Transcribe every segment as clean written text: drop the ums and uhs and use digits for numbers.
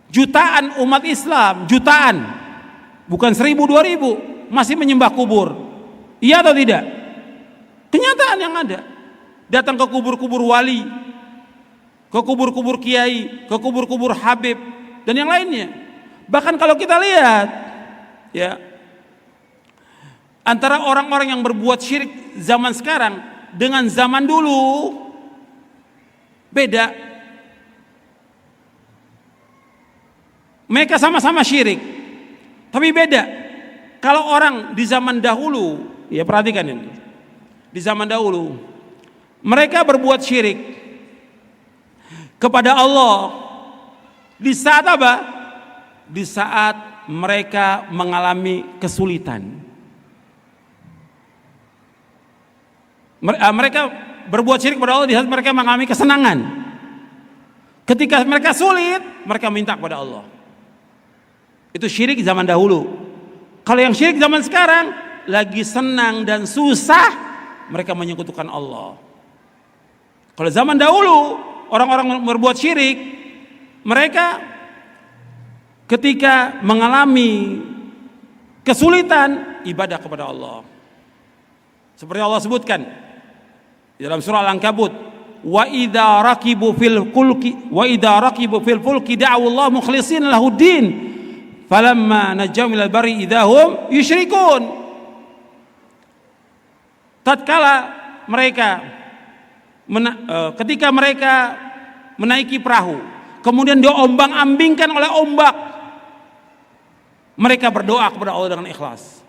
Jutaan umat Islam, jutaan, bukan 1000, 2000, masih menyembah kubur. Iya atau tidak? Kenyataan yang ada. Datang ke kubur-kubur wali, ke kubur-kubur kiai, ke kubur-kubur habib, dan yang lainnya. Bahkan kalau kita lihat, ya, antara orang-orang yang berbuat syirik zaman sekarang dengan zaman dulu beda. Mereka sama-sama syirik, tapi beda. Kalau orang di zaman dahulu, ya perhatikan ini. Di zaman dahulu, mereka berbuat syirik kepada Allah di saat apa? Di saat mereka mengalami kesulitan. Mereka berbuat syirik kepada Allah di saat mereka mengalami kesenangan. Ketika mereka sulit, mereka minta kepada Allah. Itu syirik zaman dahulu. Kalau yang syirik zaman sekarang, lagi senang dan susah, mereka menyekutukan Allah. Kalau zaman dahulu, orang-orang berbuat syirik, mereka ketika mengalami kesulitan, ibadah kepada Allah. Seperti Allah sebutkan dalam surah Al-Ankabut, wa idza raqibu fil fulki da'u Allah mukhlishina lahuddin falamma najjahum ilal barri idahum yusyrikun. Tatkala mereka ketika mereka menaiki perahu, kemudian diombang-ambingkan oleh ombak, mereka berdoa kepada Allah dengan ikhlas.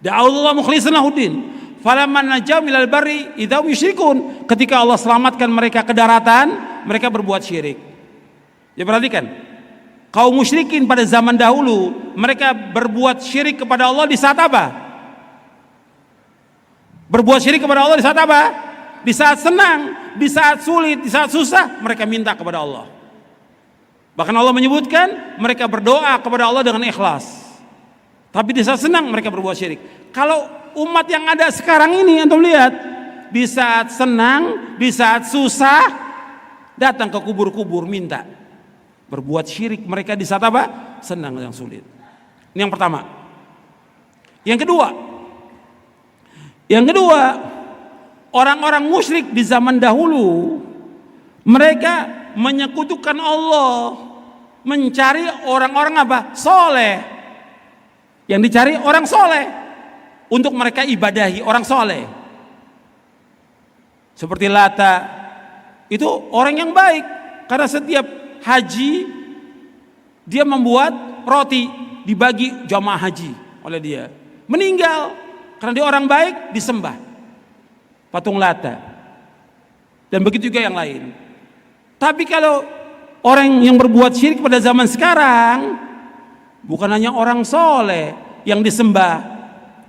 Da'allahu mukhlishina lahuddin falamma najjahum ilal barri idahum yusyrikun. Ketika Allah selamatkan mereka ke daratan, mereka berbuat syirik. Ya, perhatikan, kaum musyrikin pada zaman dahulu, mereka berbuat syirik kepada Allah di saat apa? Berbuat syirik kepada Allah di saat apa? Di saat senang, di saat sulit, di saat susah, mereka minta kepada Allah. Bahkan Allah menyebutkan mereka berdoa kepada Allah dengan ikhlas. Tapi di saat senang mereka berbuat syirik. Kalau umat yang ada sekarang ini, antum lihat, di saat senang, di saat susah, datang ke kubur-kubur minta. Berbuat syirik mereka di saat apa? Senang yang sulit. Ini yang pertama. Yang kedua, orang-orang musyrik di zaman dahulu, mereka menyekutukan Allah, mencari orang-orang apa? Soleh. Yang dicari orang soleh untuk mereka ibadahi, orang soleh. Seperti Lata, itu orang yang baik, karena setiap haji dia membuat roti dibagi jamaah haji oleh dia. Meninggal karena dia orang baik, disembah patung Lata. Dan begitu juga yang lain. Tapi kalau orang yang berbuat syirik pada zaman sekarang, bukan hanya orang soleh yang disembah,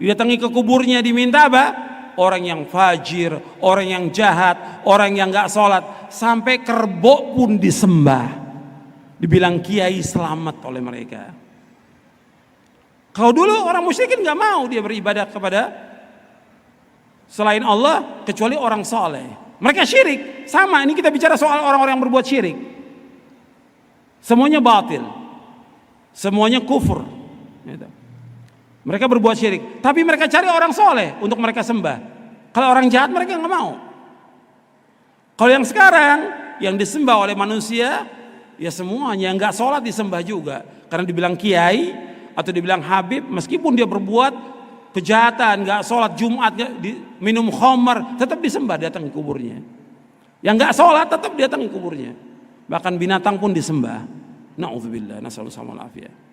didatangi ke kuburnya diminta apa? Orang yang fajir, orang yang jahat, orang yang gak sholat, sampai kerbau pun disembah. Dibilang kiai selamat oleh mereka. Kalau dulu orang musyrikin gak mau dia beribadah kepada selain Allah kecuali orang soleh. Mereka syirik. Sama, ini kita bicara soal orang-orang yang berbuat syirik. Semuanya batil, semuanya kufur. Mereka berbuat syirik, tapi mereka cari orang soleh untuk mereka sembah. Kalau orang jahat mereka nggak mau. Kalau yang sekarang yang disembah oleh manusia, ya semuanya nggak sholat disembah juga, karena dibilang kiai atau dibilang habib, meskipun dia berbuat kejahatan, nggak sholat Jumat, minum khamar, tetap disembah, datang ke kuburnya. Yang nggak sholat tetap datang ke kuburnya. Bahkan binatang pun disembah. Na'udzubillah, nasallallahu alaihi wasallam.